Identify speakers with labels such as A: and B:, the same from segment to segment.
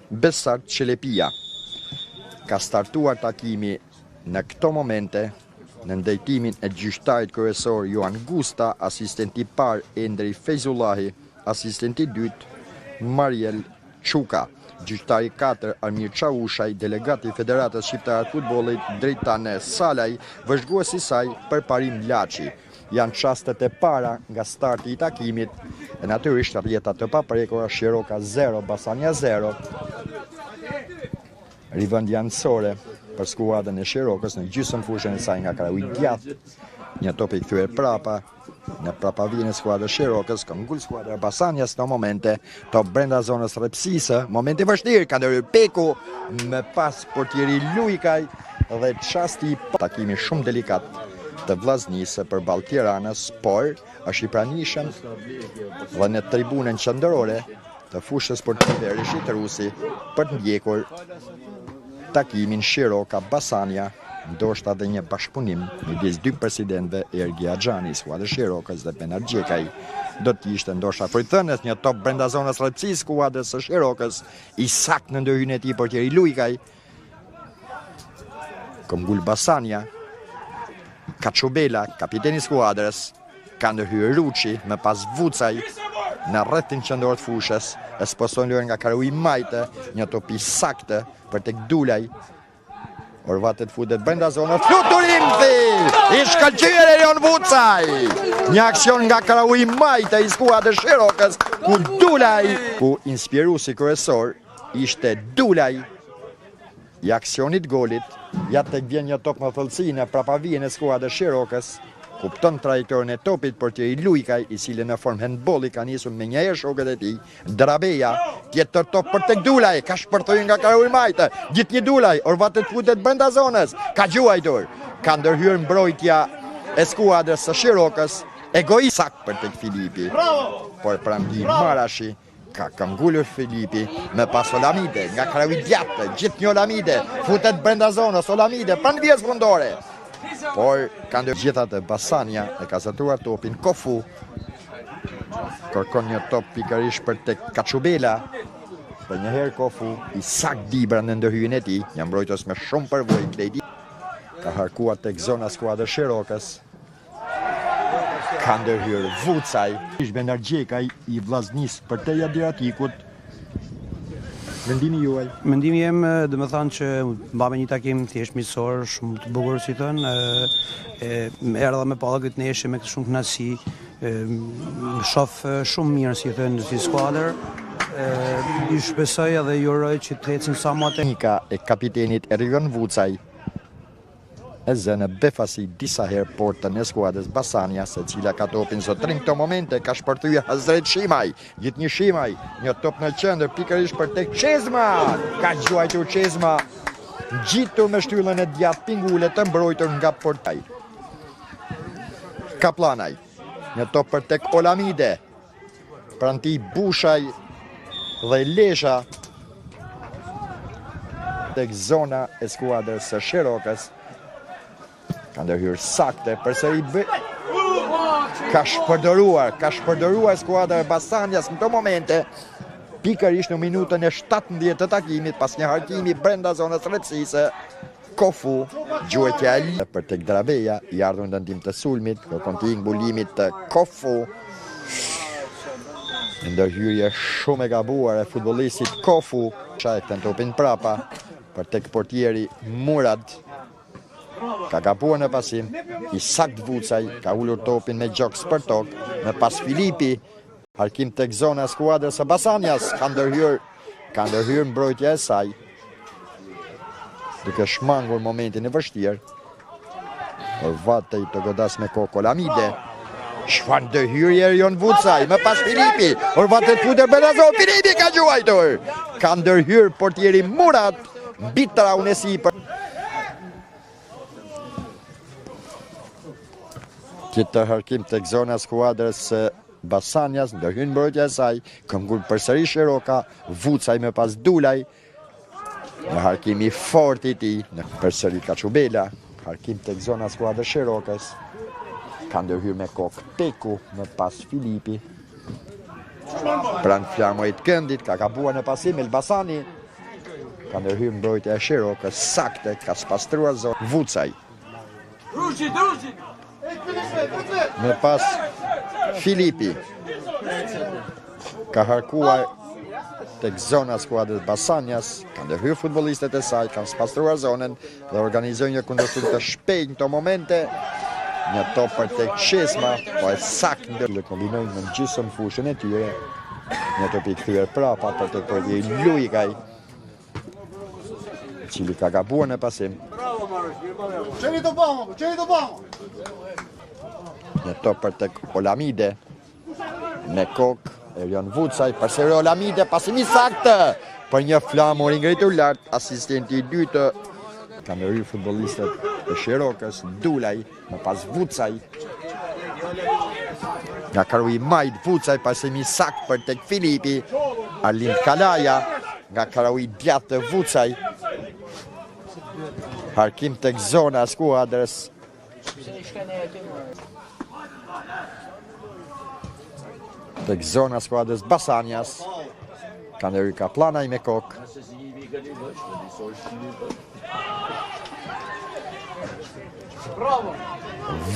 A: Besart Çelepia ka startuar takimi në këto momente në ndërtimin e gjyqtarit kryesor Johan Gusta, asistenti parë Endri Feyzullahi, asistenti dytë Mariel Çuka, gjyqtari 4 Armir Çavushaj, delegati i Federatës Shqiptare të Futbollit Drejtane Salaj, vëzhguesi i saj Përparim Laçi. Janë çastet e para nga starti i takimit, e natyrisht rrjeta të paprekur, Shiroka 0, Basania 0. Rivendja anësore për skuadrën e Shirokës në gjysmë fushën e saj nga Karaui Djath. Një top i kthyer prapa në prapavijën e skuadrës Shirokës, këmbgul skuadra Basanias në momente, top brenda zonës rrepsisë, momenti vështirë, ka ndërhyrë Peku me pas portieri Lujkaj dhe çasti i takimi shumë delikat të vllaznisë përballë Tiranës, por është i pranishëm dhe në tribunën qendrore të fushës sportive Rishit Rusi për të ndjekur takimin Shiroka Basania, ndoshta dhe një bashkëpunim midis dy presidentëve, Ergi Axhani i skuadrës Shirokës dhe Benar Gjekaj, do të ishte ndoshta frytënës një top brenda zonës rrepsisë skuadrës së Shirokës, i sakt në ndërhyrjen e tij portieri Lujkaj. Këmbgul Basania, Kaçubela, kapiteni i skuadrës, ka ndërhyrë Ruçi me pas Vucaj në rrethin qendror të fushës, e sposon lojën nga Karaui Majte, një topi saktë për tek Dulaj. Orvatet futet brenda zonës, fluturimthi i shkëlqyer Erion Vucaj. Një aksion nga Karaui Majte i skuadrës Shirokës, ku Dulaj, ku inspiruesi kryesor ishte Dulaj i aksionit golit. Ja tek vjen një top më thellësi në prapavijën e skuadrës Shirokës, kupton trajektorin e topit portieri Lujkaj, i cili në formë handbolli ka nisur me një herë shokët e tij. Drabeja, tjetër top për tek Dulaj, ka shpërthyer nga Karaui Majte, gjithnjë Dulaj, Orvatet futet brenda zonës, ka gjuajtur, ka ndërhyrë mbrojtja e skuadrës së Shirokës, egoisakt për tek Filipi, por Prandi Marashi ka këmbgulur Filipi me pas Olamide nga Karaui Djath, gjithnjë Olamide futet brenda zonës, Olamide pranë vijës fundore. Por kanë gjithatë Basania e ka zatuar topin Kofu, kërkon një top pikërisht për tek Kaçubela, për një herë Kofu i sakt dibra në ndërhyrjen e tij, një mbrojtës me shumë përvojë, Kledi ka harkuar tek zona skuadrës Shirokës, ka ndërhyrë Vucaj, Benar Gjekaj i vllaznisë për te Adriatikut. Mendimi juaj?
B: Mendimi jem, dhe me thanë që mbame një takim thjesht miqësor, shumë të bukur, si thënë, erdha me palla këtë neshë me këtë shumë kënaqësi, shoh shumë mirë, si thënë, si skuadër, ju shpresoj edhe ju uroj që të ecin sa më të.
A: Nika e kapitenit Erion Vucaj e zënë befasi disa herë portën e skuadrës Basanias, e cila ka topin sotrin këto momente, ka shpërthyer Hazret Shimaj, gjithnjë Shimaj, një top në qendër pikërisht për tek Çezma, ka gjuajtur Çezma, ngjitur me shtyllën e djathtë pingule të mbrojtur nga portaj. Kaplanaj, një top për tek Olamide, pranti Bushaj dhe Lesha tek zona e skuadrës së Shirokës. Ka ndërhyrë sakte, përsëri ka shpërdoruar skuadra e Basanias në këto momente, pikërisht në minutën e 17 të takimit, pas një harkimi brenda zonës rrepsisë. Kofu, gjuajtja për tek Drabeja, i ardhur në ndihmë të sulmit, kërkon të mbulimit të Kofu. Ndërhyrje shumë e gabuar e futbollistit Kofu, shajt të topin prapa për tek portieri Murad. Ka gabuar në pasim, i sakt Vucaj, ka ullur topin me gjoks për tokë, me pas Filipi, harkim tek zona e skuadrës së Basanias, ka ndërhyrë mbrojtja e saj, duke shmangur momentin e vështirë. Orvatej të godas me kokë Olamide, çfarë ndërhyrje Erion Vucaj, me pas Filipi, Orvatet futet brenda zonës, Filipi ka gjuajtur, ka ndërhyrë portieri Murat, mbi traun e sipër. Tjetër harkim tek zona skuadrës Basanias, ndërhyn mbrojtja e saj, këmbgul përsëri Shiroka, Vucaj me pas Dulaj, në harkim i fort i tij, përsëri Kaçubela, harkim tek zona skuadrës Shirokës, ka ndërhyrë me kokë Peku me pas Filipi. Pranë flamurit këndit, ka kabuar në pasim Elbasani. Ka ndërhyrë mbrojtja e Shirokës, sakte, ka spastruar zonë Vucaj. Me pas Filipi ka harkuar tek zona skuadrës Basanjas, ka ndërhyrë futbollistët e saj, kanë spastruar zonën dhe organizojnë një kundërshtim të shpejtë në këto momente. Një top për tek Qesma, po e saktë ndër kombinojnë në gjysmë fushën e tyre. Një top i kthyer prapa për tek portieri Lujkaj, i cili ka gabuar në pasim. Një top për tek Olamide, me kokë, Erjon Vucaj, përsëri Olamide, pasimi saktë, për një flamur i ngritur lart, asistenti i dytë. Ka ndërhyrë futbollistët e Shirokës, Dulaj, me pas Vucaj. Nga Karui Majt, Vucaj, pasimi saktë për tek Filipi, Arlin Kalaja, nga Karui Djatë Vucaj. Harkim tek zona skuadrës. Tek zona skuadrës Basanjas. Ka ndërhyrë Kaplanaj me kokë.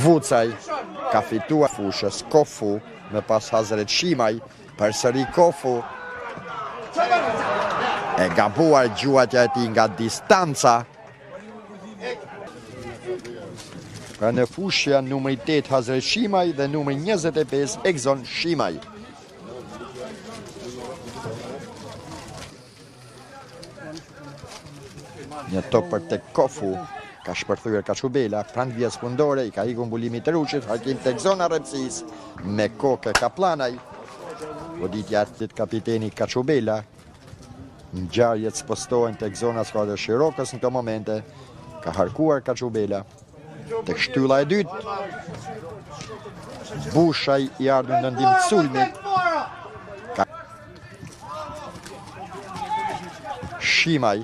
A: Vucaj ka fituar fushës Kofu me pas Hazret Shimaj, përsëri Kofu. E gabuar gjuatja e tij nga distanca. Pra në fushja numri 8 Hazret Shimaj dhe numri 25 Egzon Shimaj. Një top për tek Kofu, ka shpërthyer Kaçubela, pranë vjes fundore, i ka ikur mbulimi të Ruçit, harkim tek zona rrepsis, me kokë Kaplanaj. Goditja e kapiteni Kaçubela. Ngjarjet spostohen tek zona skuadrës Shirokës në këto momente. Ka harkuar Kaçubela. Tek shtylla e dytë, Bushaj i ardhur në ndihmë të sulmit. Shimaj,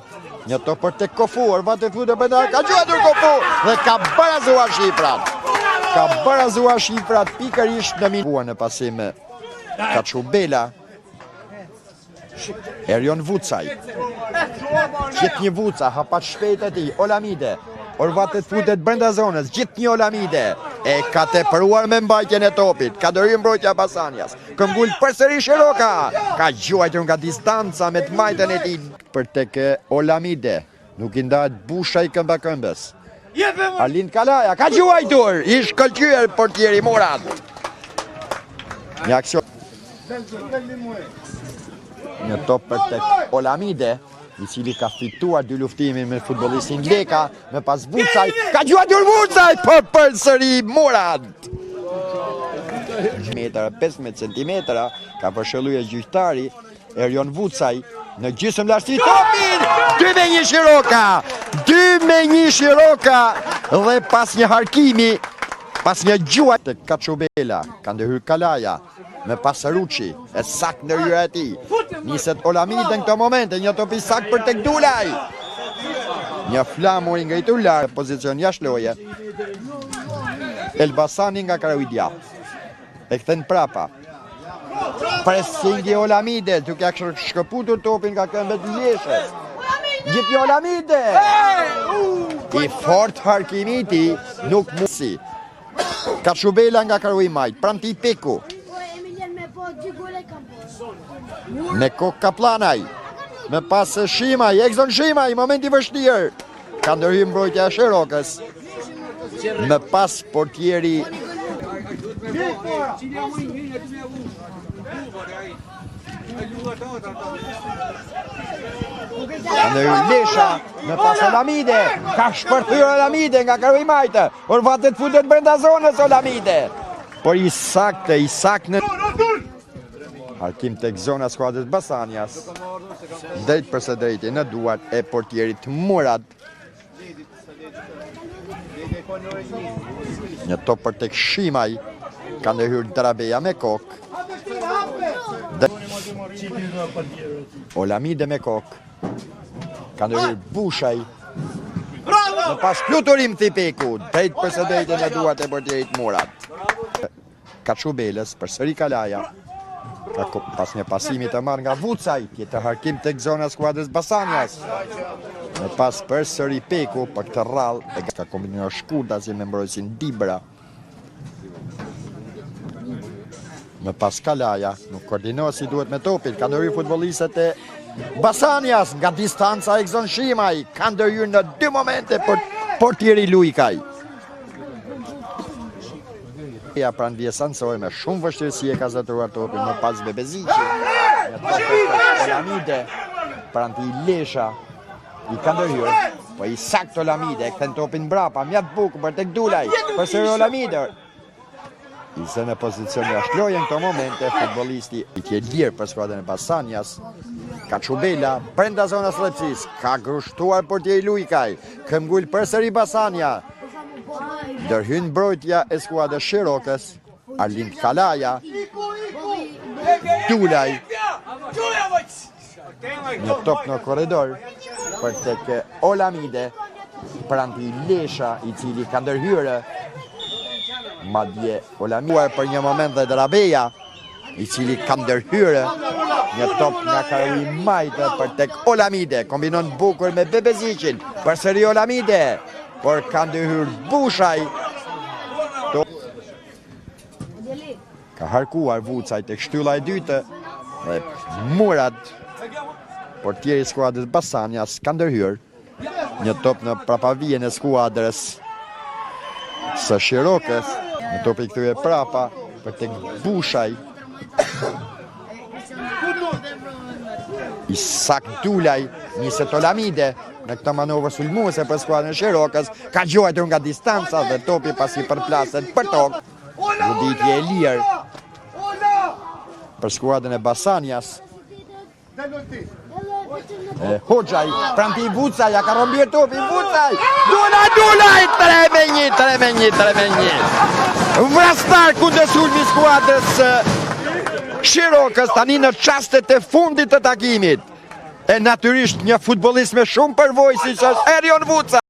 A: një top për tek Kofu, Orvate flutë brenda, ka gjuatur Kofu dhe ka barazuar shifrat. Ka barazuar shifrat pikërisht në minuta në pasim Kaçubela. Erjon Vucaj. Gjithë një Vuca, hapat shpejt e tij, Olamide. Orvate futet brenda zonës, gjithë një Olamide. E ka tepruar me mbajtjen e topit, ka ndërhyrë mbrojtja Basanjas. Këmbull përsëri Shiroka, ka gjuajtur nga distanca me të majtën e tij për tek Olamide. Nuk i ndahet Bushaj këmbakëmbës. Arlin Kalaja ka gjuajtur, i shkëlqyer portieri Murad. Një aksion. Një top për tek Olamide, i cili ka fituar dy luftimin me futbollistin Leka, me pas Vucaj, ka gjuajtur Vucaj, për përsëri Murad. 15 cm, ka përshëlluar gjyqtari Erjon Vucaj në gjysmë lashti topin, 2-1 Shiroka, 2-1 Shiroka, dhe pas një harkimi, pas një gjuaj të Kaçubela, ka ndërhyrë Kalaja, me pas Ruçi, e saktë ndërhyrja e tij. Niset Olamide në këto momente, një top i saktë për tek Dulaj. Një flamur i ngritur lart, pozicion jashtë loje. Elbasani nga Karaujdia. E kthen prapa. Presingi Olamide, duke shkëputur topin nga këmbët Leshës. Gjithë një Olamide. I fort harkimi i tij nuk musi. Kaçubela nga Karui Majt, pranë tij Peku. Me kokë Kaplanaj, me pas Shimaj, Egzon Shimaj, momenti vështirë. Ka ndërhyrë mbrojtja e Shirokës, me pas portieri ka ndërhyrë Lesha, me pas Olamide, ka shpërthyer Olamide nga Karui Majt. Orvate futet brenda zonës Olamide, por i saktë në harkim tek zona skuadrës Basanjas, drejt përse drejti në duart e portierit Murad. Një top për tek Shimaj, ka ndërhyrë Darabeja me kokë. Olamide me kokë, ka ndërhyrë Bushaj. Në pas fluturim Thipeku, drejt përse drejti në duart e portierit Murad. Kaçubelës, përsëri Kalaja. Pas një pasimi të marrë nga Vucaj, tjetër harkim të zona skuadrës Basanias. Me pas përsëri Peku për këtë rrallë e ka kombinuar shkurta si me mbrojtësin Dibra. Me pas Kalaja, nuk koordinohet si duhet me topin, ka ndërhyrë futbollistët e Basanias nga distanca e Gzon Shimaj, ka ndërhyrë në 2 momente për portieri Lujkaj. Ja pranë vje Sansoj me shumë vështirësi e ka zotëruar topin më pas Bebeziqi. Olamide pranë të i Lesha i ka ndërhyrë, po i sakt Olamide, këtën topin brapa, mjatë buku për tek Dulaj, përsëri Olamide. I se në pozicion jashtë loje në këto momente, futbolisti i tje lirë për skuadrën e Basanias, Kaçubela, brenda zonës Lepsis, ka grushtuar portieri Lujkaj, këmgull përsëri Basania, ndërhyn mbrojtja e skuadrës Shirokës, Arlind Kalaja, Dulaj, një top në korridor, për tek Olamide, pranë i Lesha, i cili ka ndërhyrë, madje Olamide për një moment dhe Drabeja, i cili ka ndërhyrë, një top nga Karoli Majtë për tek Olamide, kombinon bukur me Bebeziqin, përsëri Olamide, por ka ndërhyrë Bushaj. Ka harkuar Vucaj tek shtylla e dytë, dhe Murad, portieri i skuadrës Basanias, ka ndërhyrë, një top në prapavijen e skuadrës së Shirokës, një top i kthye prapa për tek Bushaj. Isak Dulaj, niset Olamide në këtë manovër sulmuese për skuadrën e Shirokës, ka gjuajtur nga distanca dhe topi pasi përplaset për tokë. Goditje e lirë për skuadrën e Basanias. Hoxhaj, pranë i Vucaj, ja ka rëmbyer topi Vucaj. Dulaj, 3-1. Vrastar kundër sulmi skuadrës Shirokës, tani në çastet e fundit të takimit. E natyrisht një futbollist me shumë përvojë siç është Erion Vucaj.